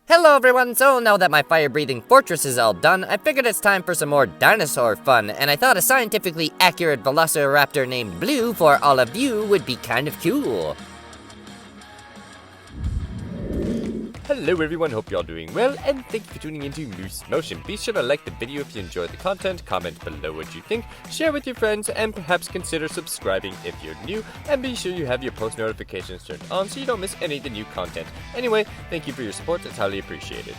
Hello everyone, so now that my fire-breathing fortress is all done, I figured it's time for some more dinosaur fun, and I thought a scientifically accurate Velociraptor named Blue for all of you would be kind of cool. Hello everyone, hope you're all doing well, and thank you for tuning into Moose Motion. Be sure to like the video if you enjoyed the content, comment below what you think, share with your friends, and perhaps consider subscribing if you're new, and be sure you have your post notifications turned on so you don't miss any of the new content. Anyway, thank you for your support, it's highly appreciated.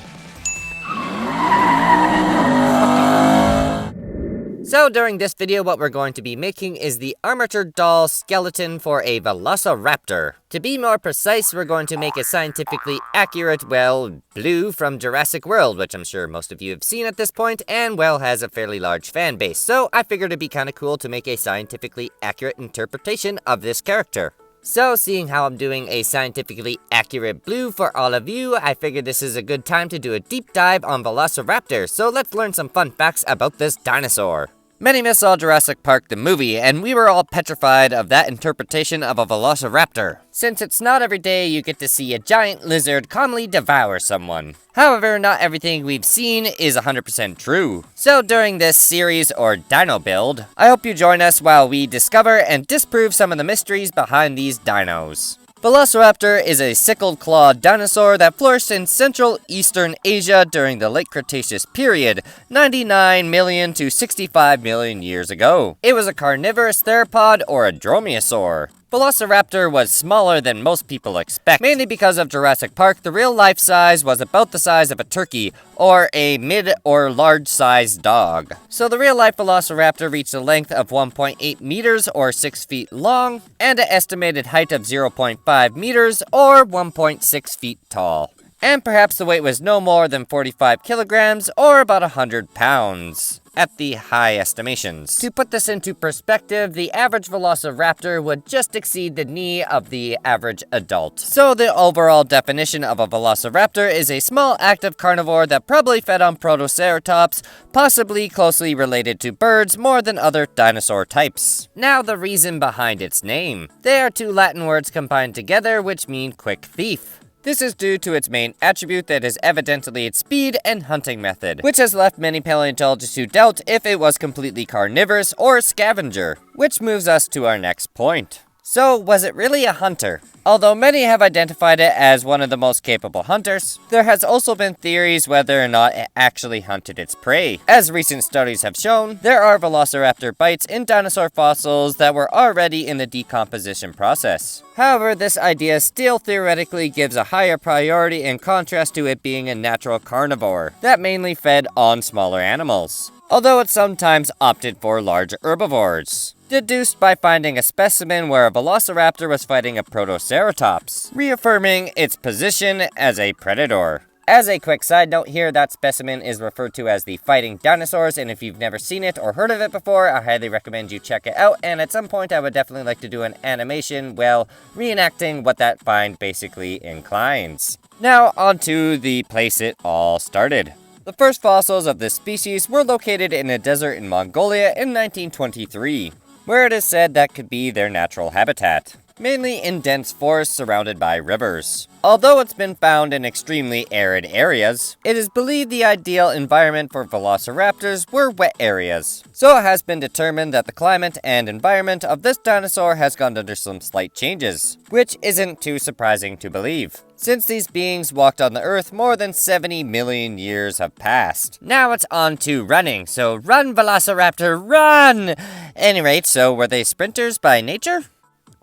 So during this video, what we're going to be making is the armature doll skeleton for a Velociraptor. To be more precise, we're going to make a scientifically accurate, Blue from Jurassic World, which I'm sure most of you have seen at this point, and has a fairly large fan base. So I figured it'd be kinda cool to make a scientifically accurate interpretation of this character. So, seeing how I'm doing a scientifically accurate Blue for all of you, I figured this is a good time to do a deep dive on Velociraptor, so let's learn some fun facts about this dinosaur. Many of us saw Jurassic Park the movie, and we were all petrified of that interpretation of a Velociraptor, since it's not every day you get to see a giant lizard calmly devour someone. However, not everything we've seen is 100% true. So during this series, or dino build, I hope you join us while we discover and disprove some of the mysteries behind these dinos. Velociraptor is a sickle-clawed dinosaur that flourished in Central Eastern Asia during the late Cretaceous period, 99 million to 65 million years ago. It was a carnivorous theropod or a dromaeosaur. Velociraptor was smaller than most people expect, mainly because of Jurassic Park. The real-life size was about the size of a turkey, or a mid or large-sized dog. So the real-life Velociraptor reached a length of 1.8 meters, or 6 feet long, and an estimated height of 0.5 meters, or 1.6 feet tall. And perhaps the weight was no more than 45 kilograms, or about 100 pounds, at the high estimations. To put this into perspective, the average Velociraptor would just exceed the knee of the average adult. So the overall definition of a Velociraptor is a small active carnivore that probably fed on Protoceratops, possibly closely related to birds more than other dinosaur types. Now the reason behind its name. They are two Latin words combined together which mean quick thief. This is due to its main attribute that is evidently its speed and hunting method, which has left many paleontologists who doubt if it was completely carnivorous or a scavenger. Which moves us to our next point. So, was it really a hunter? Although many have identified it as one of the most capable hunters, there has also been theories whether or not it actually hunted its prey. As recent studies have shown, there are Velociraptor bites in dinosaur fossils that were already in the decomposition process. However, this idea still theoretically gives a higher priority in contrast to it being a natural carnivore that mainly fed on smaller animals, although it sometimes opted for large herbivores. Deduced by finding a specimen where a Velociraptor was fighting a Protoceratops, reaffirming its position as a predator. As a quick side note here, that specimen is referred to as the fighting dinosaurs, and if you've never seen it or heard of it before, I highly recommend you check it out, and at some point I would definitely like to do an animation, reenacting what that find basically inclines. Now, onto the place it all started. The first fossils of this species were located in a desert in Mongolia in 1923. Where it is said that could be their natural habitat, mainly in dense forests surrounded by rivers. Although it's been found in extremely arid areas, it is believed the ideal environment for Velociraptors were wet areas. So it has been determined that the climate and environment of this dinosaur has gone under some slight changes, which isn't too surprising to believe, since these beings walked on the Earth more than 70 million years have passed. Now it's on to running, so run Velociraptor, run! Any rate, so were they sprinters by nature?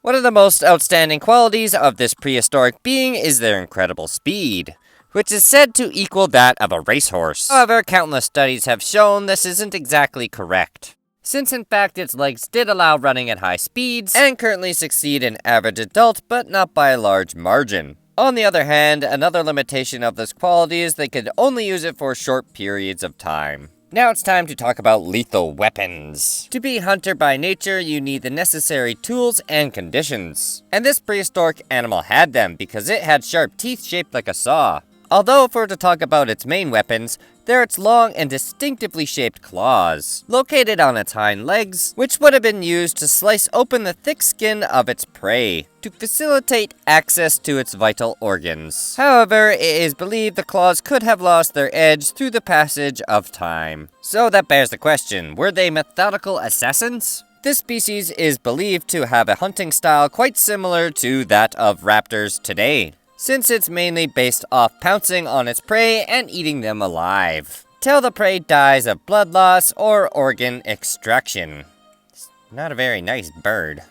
One of the most outstanding qualities of this prehistoric being is their incredible speed, which is said to equal that of a racehorse. However, countless studies have shown this isn't exactly correct, since in fact its legs did allow running at high speeds, and currently succeed in average adult, but not by a large margin. On the other hand, another limitation of this quality is they could only use it for short periods of time. Now it's time to talk about lethal weapons. To be hunter by nature, you need the necessary tools and conditions. And this prehistoric animal had them because it had sharp teeth shaped like a saw. Although if we're to talk about its main weapons, they're its long and distinctively shaped claws, located on its hind legs, which would have been used to slice open the thick skin of its prey, to facilitate access to its vital organs. However, it is believed the claws could have lost their edge through the passage of time. So that bears the question, were they methodical assassins? This species is believed to have a hunting style quite similar to that of raptors today, since it's mainly based off pouncing on its prey and eating them alive, till the prey dies of blood loss or organ extraction. It's not a very nice bird.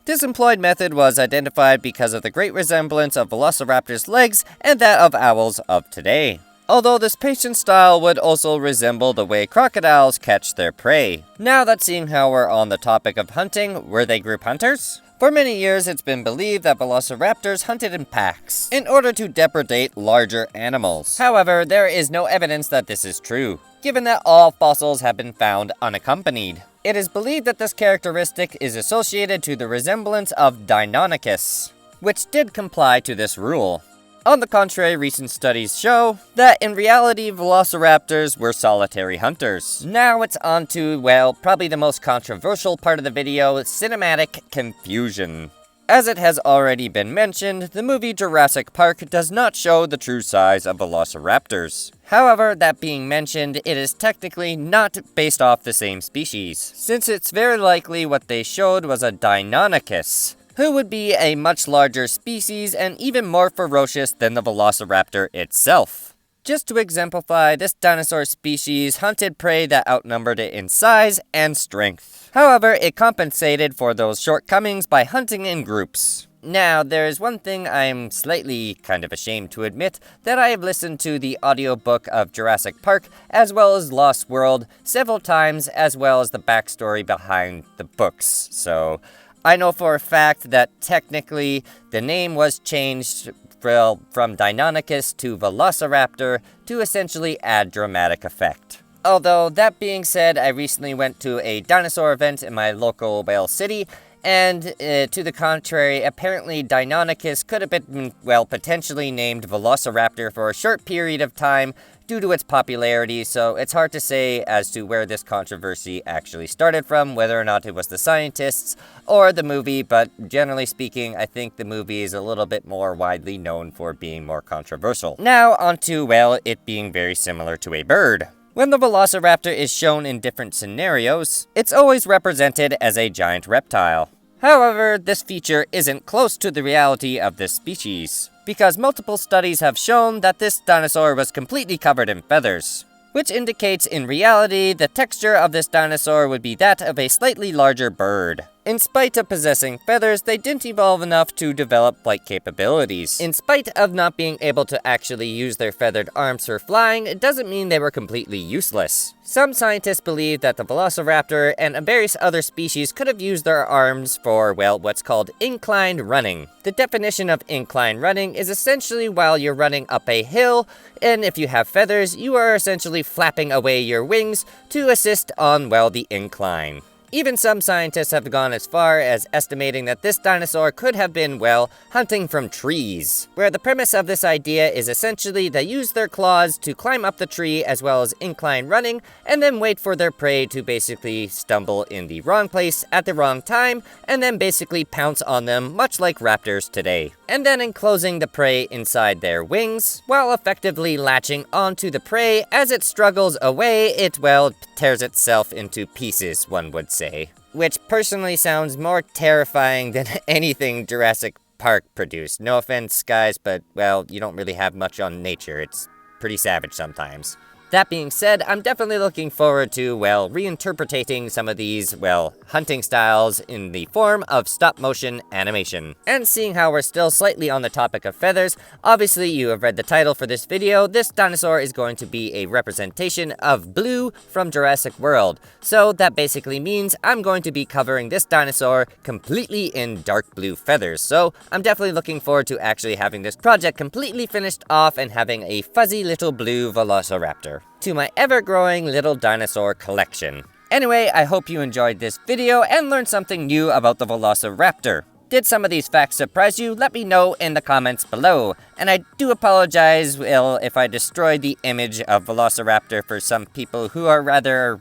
This employed method was identified because of the great resemblance of Velociraptor's legs and that of owls of today. Although this patient style would also resemble the way crocodiles catch their prey. Now that seeing how we're on the topic of hunting, were they group hunters? For many years, it's been believed that velociraptors hunted in packs in order to depredate larger animals. However, there is no evidence that this is true, given that all fossils have been found unaccompanied. It is believed that this characteristic is associated to the resemblance of Deinonychus, which did comply to this rule. On the contrary, recent studies show that in reality, velociraptors were solitary hunters. Now it's on to, well, probably the most controversial part of the video, cinematic confusion. As it has already been mentioned, the movie Jurassic Park does not show the true size of velociraptors. However, that being mentioned, it is technically not based off the same species, since it's very likely what they showed was a Deinonychus, who would be a much larger species and even more ferocious than the velociraptor itself. Just to exemplify, this dinosaur species hunted prey that outnumbered it in size and strength. However, it compensated for those shortcomings by hunting in groups. Now, there is one thing I'm slightly kind of ashamed to admit, that I have listened to the audiobook of Jurassic Park, as well as Lost World, several times, as well as the backstory behind the books, so I know for a fact that technically the name was changed from Deinonychus to Velociraptor to essentially add dramatic effect. Although, that being said, I recently went to a dinosaur event in my local Wales City, and to the contrary, apparently Deinonychus could have been, well, potentially named Velociraptor for a short period of time due to its popularity, so it's hard to say as to where this controversy actually started from, whether or not it was the scientists or the movie, but generally speaking, I think the movie is a little bit more widely known for being more controversial. Now onto, well, it being very similar to a bird. When the Velociraptor is shown in different scenarios, it's always represented as a giant reptile. However, this feature isn't close to the reality of this species, because multiple studies have shown that this dinosaur was completely covered in feathers, which indicates in reality the texture of this dinosaur would be that of a slightly larger bird. In spite of possessing feathers, they didn't evolve enough to develop flight capabilities. In spite of not being able to actually use their feathered arms for flying, it doesn't mean they were completely useless. Some scientists believe that the Velociraptor and various other species could have used their arms for, well, what's called inclined running. The definition of inclined running is essentially while you're running up a hill, and if you have feathers, you are essentially flapping away your wings to assist on, well, the incline. Even some scientists have gone as far as estimating that this dinosaur could have been, well, hunting from trees, where the premise of this idea is essentially they use their claws to climb up the tree as well as incline running, and then wait for their prey to basically stumble in the wrong place at the wrong time, and then basically pounce on them, much like raptors today. And then enclosing the prey inside their wings, while effectively latching onto the prey as it struggles away, it, well, tears itself into pieces, one would say. Which personally sounds more terrifying than anything Jurassic Park produced. No offense, guys, but, well, you don't really have much on nature. It's pretty savage sometimes. That being said, I'm definitely looking forward to, well, reinterpreting some of these, well, hunting styles in the form of stop-motion animation. And seeing how we're still slightly on the topic of feathers, obviously you have read the title for this video. This dinosaur is going to be a representation of Blue from Jurassic World. So that basically means I'm going to be covering this dinosaur completely in dark blue feathers. So I'm definitely looking forward to actually having this project completely finished off and having a fuzzy little blue Velociraptor to my ever-growing little dinosaur collection. Anyway, I hope you enjoyed this video and learned something new about the Velociraptor. Did some of these facts surprise you? Let me know in the comments below. And I do apologize, if I destroyed the image of Velociraptor for some people who are rather,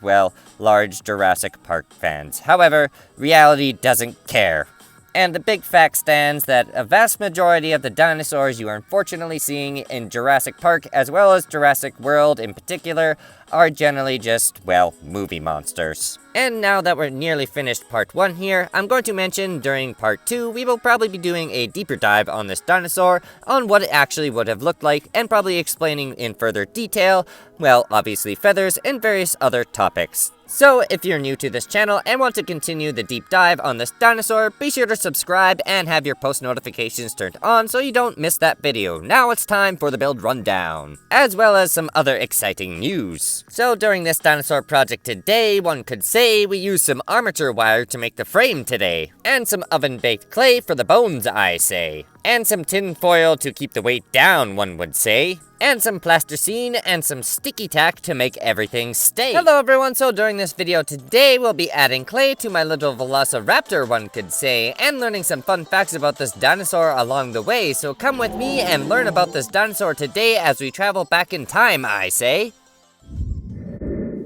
large Jurassic Park fans. However, reality doesn't care. And the big fact stands that a vast majority of the dinosaurs you are unfortunately seeing in Jurassic Park, as well as Jurassic World in particular, are generally just, movie monsters. And now that we're nearly finished part 1 here, I'm going to mention during part 2, we will probably be doing a deeper dive on this dinosaur, on what it actually would have looked like, and probably explaining in further detail, obviously feathers and various other topics. So, if you're new to this channel and want to continue the deep dive on this dinosaur, be sure to subscribe and have your post notifications turned on so you don't miss that video. Now it's time for the build rundown, as well as some other exciting news. So, during this dinosaur project today, one could say we used some armature wire to make the frame today, and some oven-baked clay for the bones, I say. And some tin foil to keep the weight down, one would say. And some plasticine and some sticky tack to make everything stay. Hello everyone, so during this video today, we'll be adding clay to my little Velociraptor, one could say, and learning some fun facts about this dinosaur along the way. So come with me and learn about this dinosaur today as we travel back in time, I say.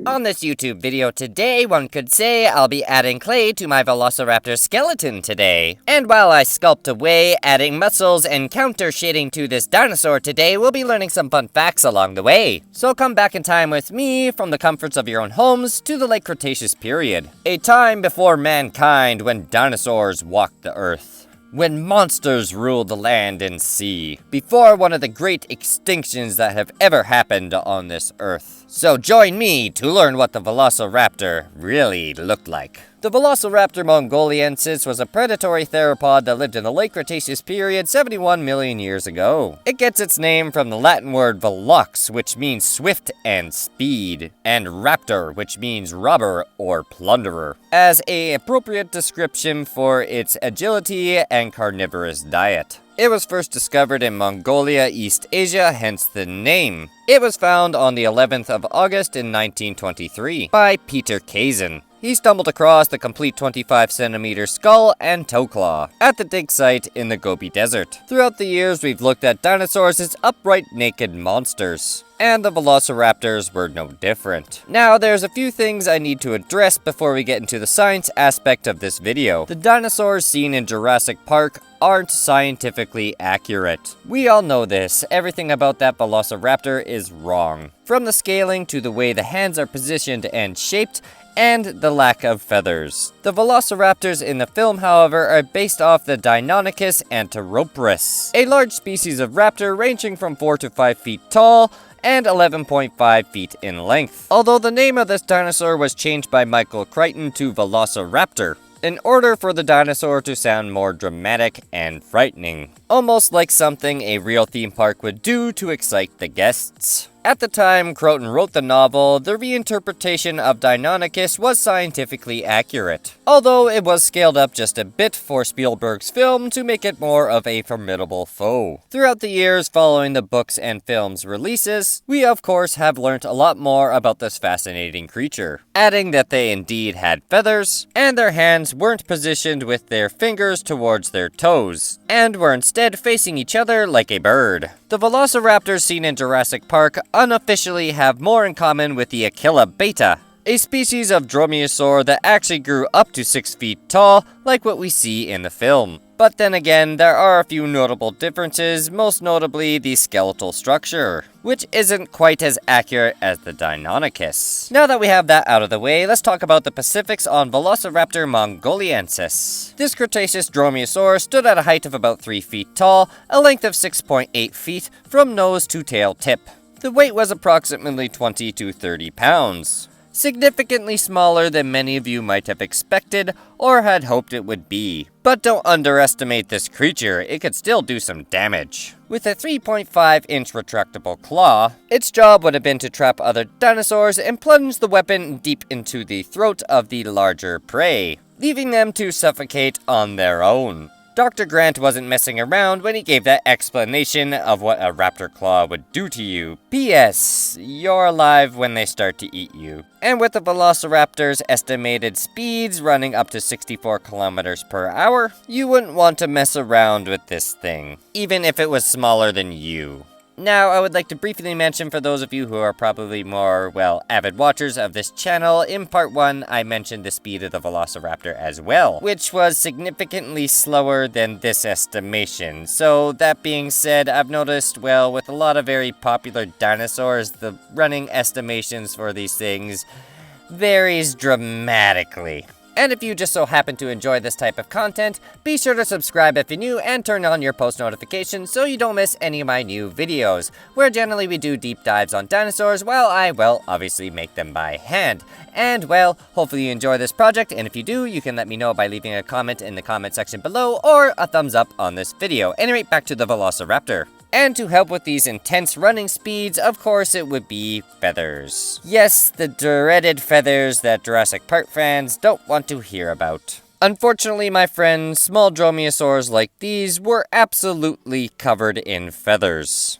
On this YouTube video today, one could say I'll be adding clay to my Velociraptor skeleton today. And while I sculpt away, adding muscles and counter shading to this dinosaur today, we'll be learning some fun facts along the way. So come back in time with me from the comforts of your own homes to the late Cretaceous period. A time before mankind when dinosaurs walked the earth. When monsters ruled the land and sea, before one of the great extinctions that have ever happened on this earth. So join me to learn what the Velociraptor really looked like. The Velociraptor mongoliensis was a predatory theropod that lived in the late Cretaceous period 71 million years ago. It gets its name from the Latin word velox, which means swift and speed, and raptor, which means robber or plunderer, as an appropriate description for its agility and carnivorous diet. It was first discovered in Mongolia, East Asia, hence the name. It was found on the 11th of August in 1923 by Peter Kazin. He stumbled across the complete 25-centimeter skull and toe claw at the dig site in the Gobi Desert. Throughout the years, we've looked at dinosaurs as upright, naked monsters, and the Velociraptors were no different. Now, there's a few things I need to address before we get into the science aspect of this video. The dinosaurs seen in Jurassic Park aren't scientifically accurate. We all know this. Everything about that Velociraptor is wrong. From the scaling to the way the hands are positioned and shaped, and the lack of feathers. The Velociraptors in the film, however, are based off the Deinonychus anteroporus, a large species of raptor ranging from 4 to 5 feet tall and 11.5 feet in length. Although the name of this dinosaur was changed by Michael Crichton to Velociraptor, in order for the dinosaur to sound more dramatic and frightening. Almost like something a real theme park would do to excite the guests. At the time Croton wrote the novel, the reinterpretation of Deinonychus was scientifically accurate, although it was scaled up just a bit for Spielberg's film to make it more of a formidable foe. Throughout the years following the books and films' releases, we of course have learnt a lot more about this fascinating creature, adding that they indeed had feathers, and their hands weren't positioned with their fingers towards their toes, and were instead facing each other like a bird. The Velociraptors seen in Jurassic Park unofficially have more in common with the Aquila beta, a species of dromaeosaur that actually grew up to 6 feet tall, like what we see in the film. But then again, there are a few notable differences, most notably the skeletal structure, which isn't quite as accurate as the Deinonychus. Now that we have that out of the way, let's talk about the specifics on Velociraptor mongoliensis. This Cretaceous dromaeosaur stood at a height of about 3 feet tall, a length of 6.8 feet from nose to tail tip. The weight was approximately 20 to 30 pounds. Significantly smaller than many of you might have expected or had hoped it would be. But don't underestimate this creature, it could still do some damage. With a 3.5-inch retractable claw, its job would have been to trap other dinosaurs and plunge the weapon deep into the throat of the larger prey, leaving them to suffocate on their own. Dr. Grant wasn't messing around when he gave that explanation of what a raptor claw would do to you. P.S. You're alive when they start to eat you. And with the Velociraptor's estimated speeds running up to 64 kilometers per hour, you wouldn't want to mess around with this thing, even if it was smaller than you. Now, I would like to briefly mention for those of you who are probably more, well, avid watchers of this channel, in part 1, I mentioned the speed of the Velociraptor as well, which was significantly slower than this estimation. So, that being said, I've noticed, well, with a lot of very popular dinosaurs, the running estimations for these things varies dramatically. And if you just so happen to enjoy this type of content, be sure to subscribe if you're new and turn on your post notifications so you don't miss any of my new videos, where generally we do deep dives on dinosaurs while I, well, obviously make them by hand. And, well, hopefully you enjoy this project, and if you do, you can let me know by leaving a comment in the comment section below or a thumbs up on this video. Anyway, back to the Velociraptor. And to help with these intense running speeds, of course, it would be feathers. Yes, the dreaded feathers that Jurassic Park fans don't want to hear about. Unfortunately, my friends, small dromaeosaurs like these were absolutely covered in feathers,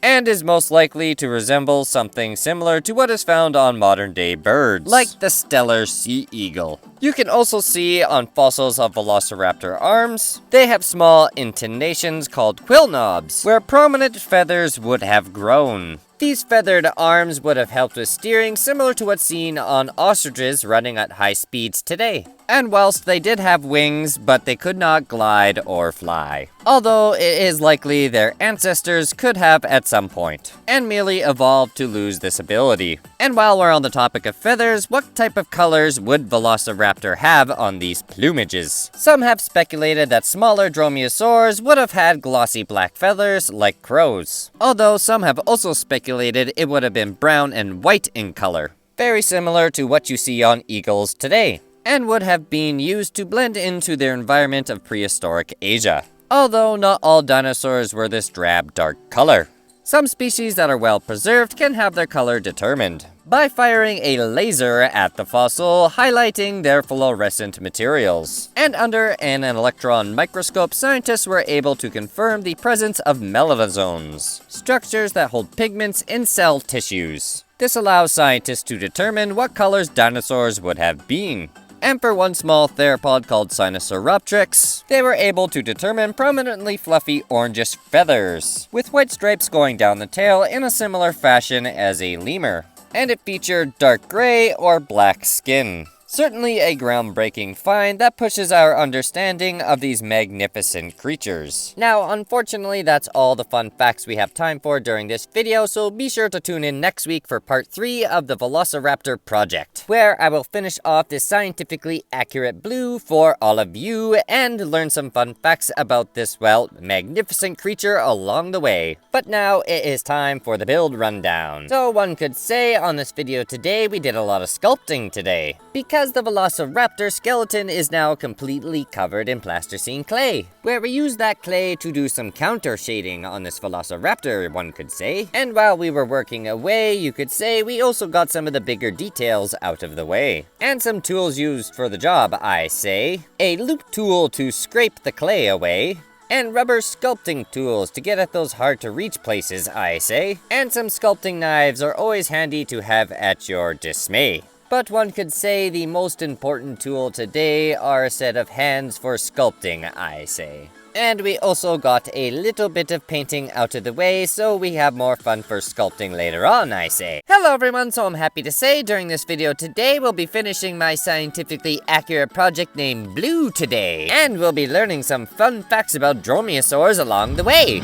and is most likely to resemble something similar to what is found on modern-day birds, like the stellar sea eagle. You can also see on fossils of Velociraptor arms, they have small intonations called quill knobs, where prominent feathers would have grown. These feathered arms would have helped with steering, similar to what's seen on ostriches running at high speeds today. And whilst they did have wings, but they could not glide or fly. Although it is likely their ancestors could have at some point, and merely evolved to lose this ability. And while we're on the topic of feathers, what type of colors would Velociraptor have on these plumages? Some have speculated that smaller dromaeosaurs would have had glossy black feathers like crows. Although some have also speculated it would have been brown and white in color, very similar to what you see on eagles today, and would have been used to blend into their environment of prehistoric Asia. Although not all dinosaurs were this drab dark color. Some species that are well preserved can have their color determined by firing a laser at the fossil, highlighting their fluorescent materials. And under an electron microscope, scientists were able to confirm the presence of melanosomes, structures that hold pigments in cell tissues. This allows scientists to determine what colors dinosaurs would have been. And for one small theropod called Sinosauropteryx, they were able to determine prominently fluffy orangish feathers, with white stripes going down the tail in a similar fashion as a lemur. And it featured dark gray or black skin. Certainly a groundbreaking find that pushes our understanding of these magnificent creatures. Now, unfortunately, that's all the fun facts we have time for during this video, so be sure to tune in next week for part 3 of the Velociraptor project, where I will finish off this scientifically accurate blue for all of you and learn some fun facts about this, well, magnificent creature along the way. But now it is time for the build rundown. So one could say on this video today, we did a lot of sculpting today, because the Velociraptor skeleton is now completely covered in plasticine clay, where we used that clay to do some counter shading on this Velociraptor, one could say. And while we were working away, you could say we also got some of the bigger details out of the way. And some tools used for the job, I say. A loop tool to scrape the clay away, and rubber sculpting tools to get at those hard to reach places, I say. And some sculpting knives are always handy to have at your dismay. But one could say the most important tool today are a set of hands for sculpting, I say. And we also got a little bit of painting out of the way, so we have more fun for sculpting later on, I say. Hello everyone, so I'm happy to say during this video today, we'll be finishing my scientifically accurate project named Blue today. And we'll be learning some fun facts about dromaeosaurs along the way.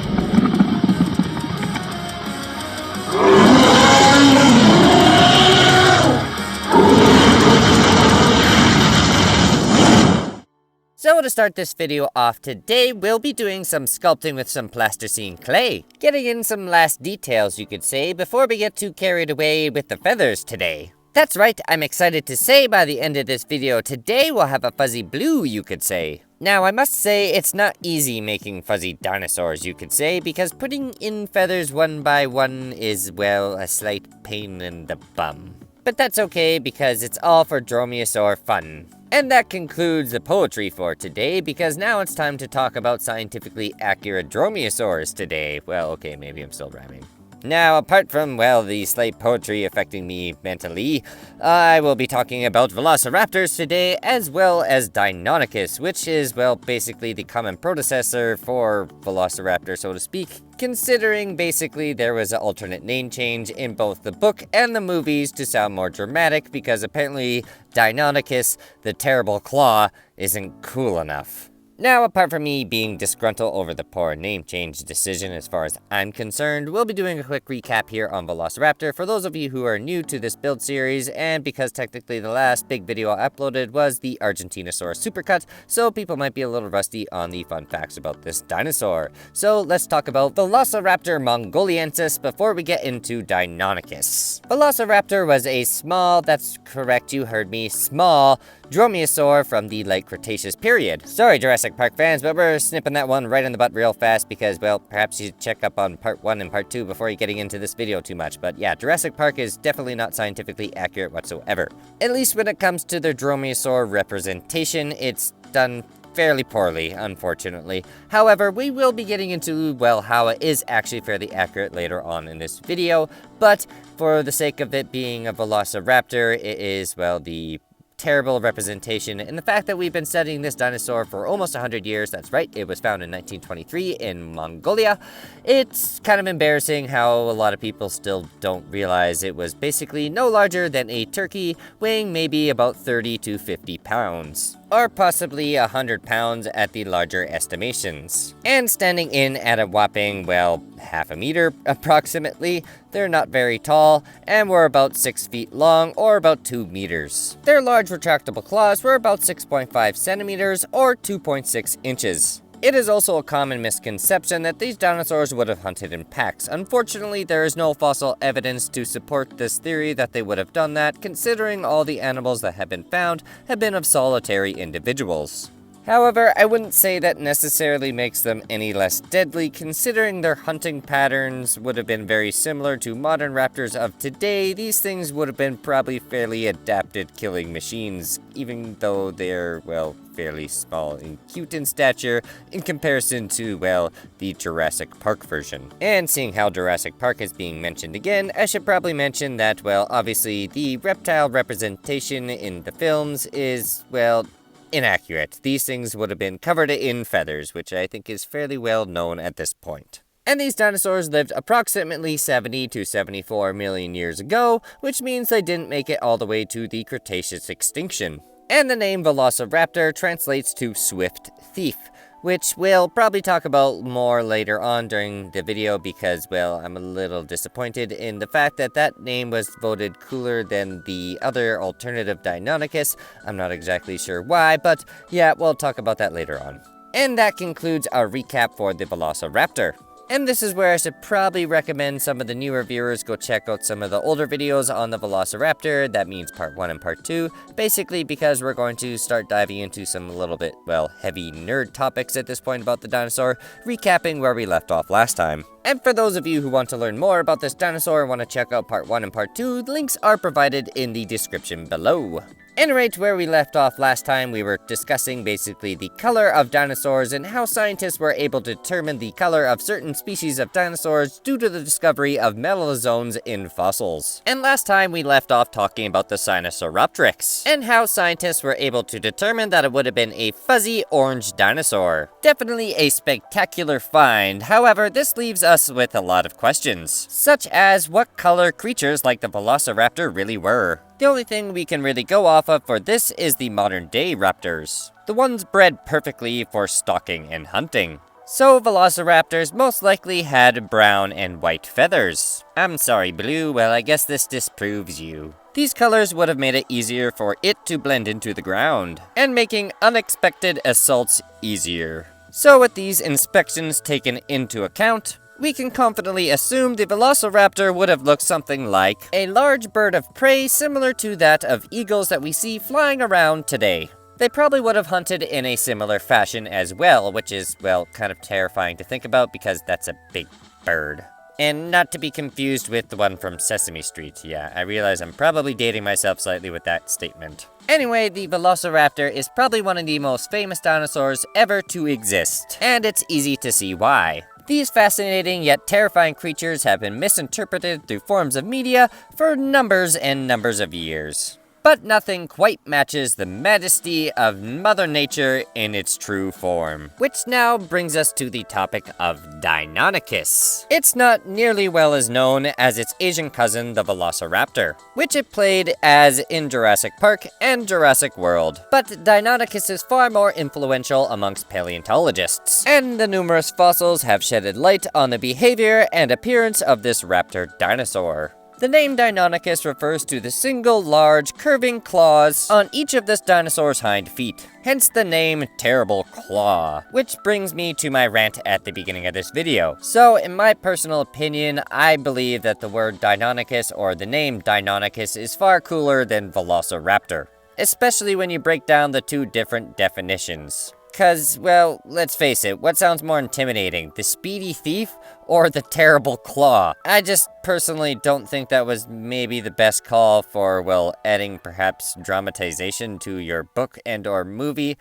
So to start this video off today, we'll be doing some sculpting with some plasticine clay. Getting in some last details, you could say, before we get too carried away with the feathers today. That's right, I'm excited to say by the end of this video today, we'll have a fuzzy blue, you could say. Now, I must say, it's not easy making fuzzy dinosaurs, you could say, because putting in feathers one by one is, well, a slight pain in the bum. but that's okay because it's all for Dromaeosaur fun. And that concludes the poetry for today, because now it's time to talk about scientifically accurate dromaeosaurs today. Well, okay, maybe I'm still rhyming. Now, apart from, well, the slight poetry affecting me mentally, I will be talking about Velociraptors today, as well as Deinonychus, which is, well, basically the common predecessor for Velociraptor, so to speak, considering basically there was an alternate name change in both the book and the movies to sound more dramatic, because apparently Deinonychus, the terrible claw, isn't cool enough. Now, apart from me being disgruntled over the poor name change decision as far as I'm concerned, we'll be doing a quick recap here on Velociraptor for those of you who are new to this build series, and because technically the last big video I uploaded was the Dinosaur Supercut, so people might be a little rusty on the fun facts about this dinosaur. So let's talk about Velociraptor mongoliensis before we get into Deinonychus. Velociraptor was a small, that's correct, you heard me, small dromaeosaur from the late Cretaceous period. Sorry, Jurassic Park fans, but we're snipping that one right in the butt real fast because, well, perhaps you should check up on part 1 and part 2 before you're getting into this video too much. But yeah, Jurassic Park is definitely not scientifically accurate whatsoever. At least when it comes to their dromaeosaur representation, it's done fairly poorly, unfortunately. However, we will be getting into, well, how it is actually fairly accurate later on in this video, but for the sake of it being a Velociraptor, it is, well, the terrible representation, and the fact that we've been studying this dinosaur for almost 100 years, that's right, it was found in 1923 in Mongolia. It's kind of embarrassing how a lot of people still don't realize it was basically no larger than a turkey, weighing maybe about 30 to 50 pounds. Or possibly 100 pounds at the larger estimations. And standing in at a whopping, well, half a meter approximately. They're not very tall, and were about 6 feet long, or about 2 meters. Their large retractable claws were about 6.5 centimeters, or 2.6 inches. It is also a common misconception that these dinosaurs would have hunted in packs. Unfortunately, there is no fossil evidence to support this theory that they would have done that, considering all the animals that have been found have been of solitary individuals. However, I wouldn't say that necessarily makes them any less deadly, considering their hunting patterns would have been very similar to modern raptors of today. These things would have been probably fairly adapted killing machines, even though they're, well, fairly small and cute in stature in comparison to, well, the Jurassic Park version. And seeing how Jurassic Park is being mentioned again, I should probably mention that, well, obviously the reptile representation in the films is, well, inaccurate. These things would have been covered in feathers, which I think is fairly well known at this point. And these dinosaurs lived approximately 70 to 74 million years ago, which means they didn't make it all the way to the Cretaceous extinction. And the name Velociraptor translates to swift thief, which we'll probably talk about more later on during the video because, well, I'm a little disappointed in the fact that that name was voted cooler than the other alternative Deinonychus. I'm not exactly sure why, but yeah, we'll talk about that later on. And that concludes our recap for the Velociraptor. And this is where I should probably recommend some of the newer viewers go check out some of the older videos on the Velociraptor. That means part 1 and part 2, basically because we're going to start diving into some little bit, well, heavy nerd topics at this point about the dinosaur, recapping where we left off last time. And for those of you who want to learn more about this dinosaur and want to check out part 1 and part 2, the links are provided in the description below. And right where we left off last time, we were discussing basically the color of dinosaurs and how scientists were able to determine the color of certain species of dinosaurs due to the discovery of metallozones in fossils. And last time we left off talking about the Sinosauropteryx, and how scientists were able to determine that it would have been a fuzzy orange dinosaur. Definitely a spectacular find, however, this leaves us with a lot of questions, such as what color creatures like the Velociraptor really were. The only thing we can really go off of for this is the modern day raptors, the ones bred perfectly for stalking and hunting. So Velociraptors most likely had brown and white feathers. I'm sorry, Blue, well I guess this disproves you. These colors would have made it easier for it to blend into the ground, and making unexpected assaults easier. So with these inspections taken into account, we can confidently assume the Velociraptor would have looked something like a large bird of prey similar to that of eagles that we see flying around today. They probably would have hunted in a similar fashion as well, which is, well, kind of terrifying to think about because that's a big bird. And not to be confused with the one from Sesame Street. Yeah, I realize I'm probably dating myself slightly with that statement. Anyway, the Velociraptor is probably one of the most famous dinosaurs ever to exist, and it's easy to see why. These fascinating yet terrifying creatures have been misinterpreted through forms of media for numbers and numbers of years. But nothing quite matches the majesty of Mother Nature in its true form. Which now brings us to the topic of Deinonychus. It's not nearly well as known as its Asian cousin, the Velociraptor, which it played as in Jurassic Park and Jurassic World. But Deinonychus is far more influential amongst paleontologists, and the numerous fossils have shedded light on the behavior and appearance of this raptor dinosaur. The name Deinonychus refers to the single large, curving claws on each of this dinosaur's hind feet, hence the name Terrible Claw. Which brings me to my rant at the beginning of this video. So, in my personal opinion, I believe that the word Deinonychus or the name Deinonychus is far cooler than Velociraptor, especially when you break down the two different definitions. Cause, well, let's face it, what sounds more intimidating, the speedy thief or the terrible claw? I just personally don't think that was maybe the best call for, well, adding perhaps dramatization to your book and or movie.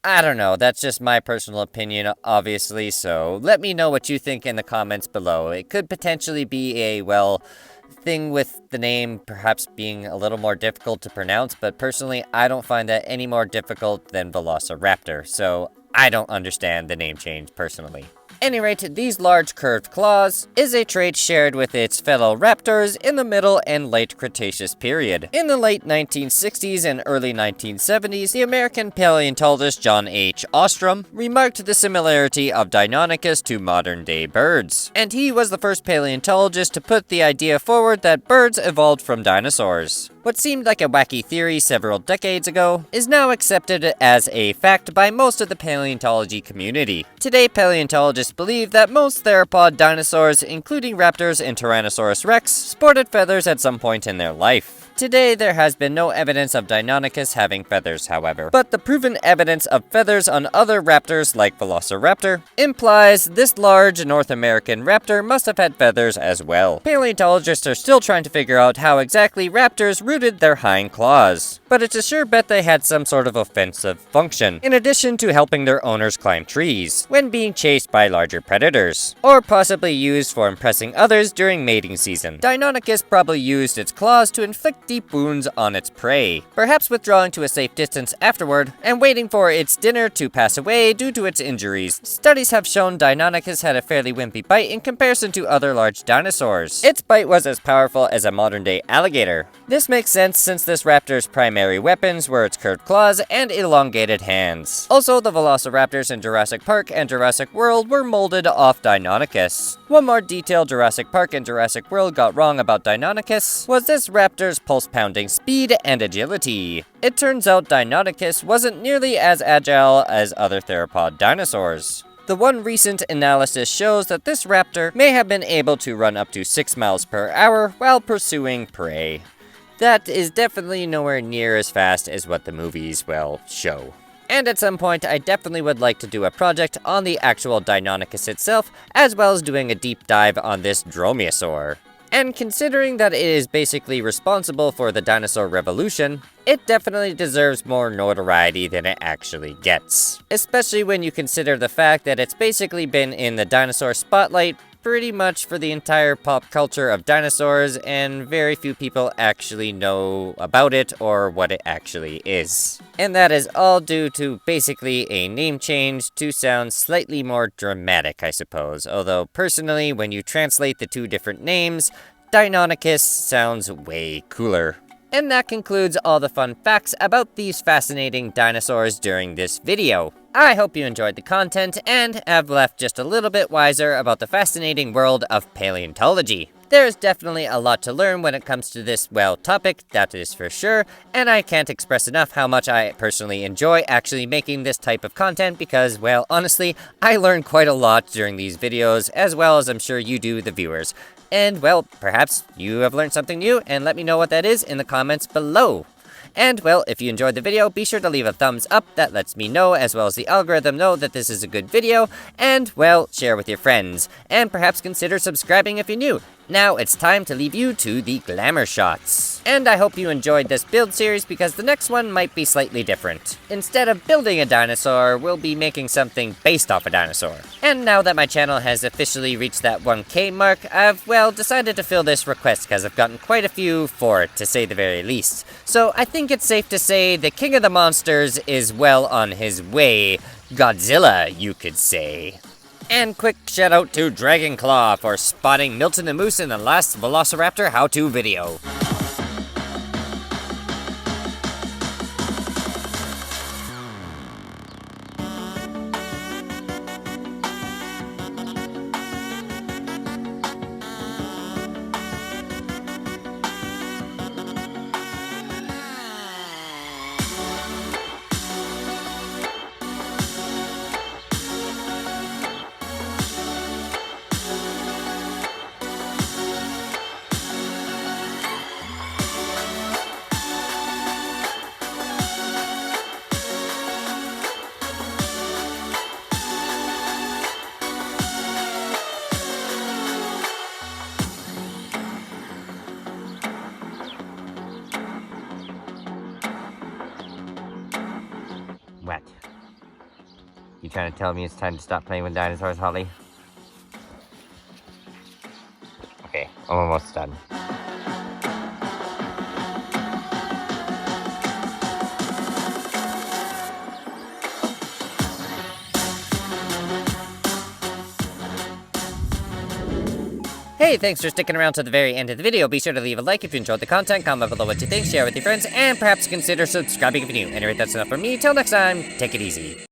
I don't know, that's just my personal opinion, obviously, so let me know what you think in the comments below. It could potentially be a, well, thing with the name perhaps being a little more difficult to pronounce, but personally, I don't find that any more difficult than Velociraptor, so I don't understand the name change personally. At any rate, these large curved claws is a trait shared with its fellow raptors in the Middle and Late Cretaceous period. In the late 1960s and early 1970s, the American paleontologist John H. Ostrom remarked the similarity of Deinonychus to modern-day birds, and he was the first paleontologist to put the idea forward that birds evolved from dinosaurs. What seemed like a wacky theory several decades ago is now accepted as a fact by most of the paleontology community. Today, paleontologists believe that most theropod dinosaurs, including raptors and Tyrannosaurus rex, sported feathers at some point in their life. Today, there has been no evidence of Deinonychus having feathers, however, but the proven evidence of feathers on other raptors like Velociraptor implies this large North American raptor must have had feathers as well. Paleontologists are still trying to figure out how exactly raptors rooted their hind claws, but it's a sure bet they had some sort of offensive function, in addition to helping their owners climb trees when being chased by larger predators, or possibly used for impressing others during mating season. Deinonychus probably used its claws to inflict deep wounds on its prey, perhaps withdrawing to a safe distance afterward and waiting for its dinner to pass away due to its injuries. Studies have shown Deinonychus had a fairly wimpy bite in comparison to other large dinosaurs. Its bite was as powerful as a modern-day alligator. This makes sense since this raptor's primary weapons were its curved claws and elongated hands. Also, the velociraptors in Jurassic Park and Jurassic World were molded off Deinonychus. One more detail Jurassic Park and Jurassic World got wrong about Deinonychus was this raptor's pulse-pounding speed and agility. It turns out Deinonychus wasn't nearly as agile as other theropod dinosaurs. The one recent analysis shows that this raptor may have been able to run up to 6 miles per hour while pursuing prey. That is definitely nowhere near as fast as what the movies will show. And at some point, I definitely would like to do a project on the actual Deinonychus itself, as well as doing a deep dive on this dromaeosaur. And considering that it is basically responsible for the dinosaur revolution, it definitely deserves more notoriety than it actually gets. Especially when you consider the fact that it's basically been in the dinosaur spotlight pretty much for the entire pop culture of dinosaurs, and very few people actually know about it or what it actually is. And that is all due to basically a name change to sound slightly more dramatic, I suppose. Although personally, when you translate the two different names, Deinonychus sounds way cooler. And that concludes all the fun facts about these fascinating dinosaurs during this video. I hope you enjoyed the content and have left just a little bit wiser about the fascinating world of paleontology. There's definitely a lot to learn when it comes to this, well, topic, that is for sure, and I can't express enough how much I personally enjoy actually making this type of content because, well, honestly, I learn quite a lot during these videos, as well as I'm sure you do, the viewers. And, well, perhaps you have learned something new, and let me know what that is in the comments below. And, well, if you enjoyed the video, be sure to leave a thumbs up. That lets me know, as well as the algorithm know, that this is a good video. And, well, share with your friends. And perhaps consider subscribing if you're new. Now it's time to leave you to the glamour shots. And I hope you enjoyed this build series because the next one might be slightly different. Instead of building a dinosaur, we'll be making something based off a dinosaur. And now that my channel has officially reached that 1K mark, I've, well, decided to fill this request because I've gotten quite a few for it, to say the very least. So I think it's safe to say the king of the monsters is well on his way. Godzilla, you could say. And quick shout out to Dragonclaw for spotting Milton the Moose in the last Velociraptor how-to video. What? You trying to tell me it's time to stop playing with dinosaurs, Holly? Okay, I'm almost done. Hey, thanks for sticking around to the very end of the video. Be sure to leave a like if you enjoyed the content, comment below what you think, share with your friends, and perhaps consider subscribing if you're new. Anyway, that's enough from me. Till next time, take it easy.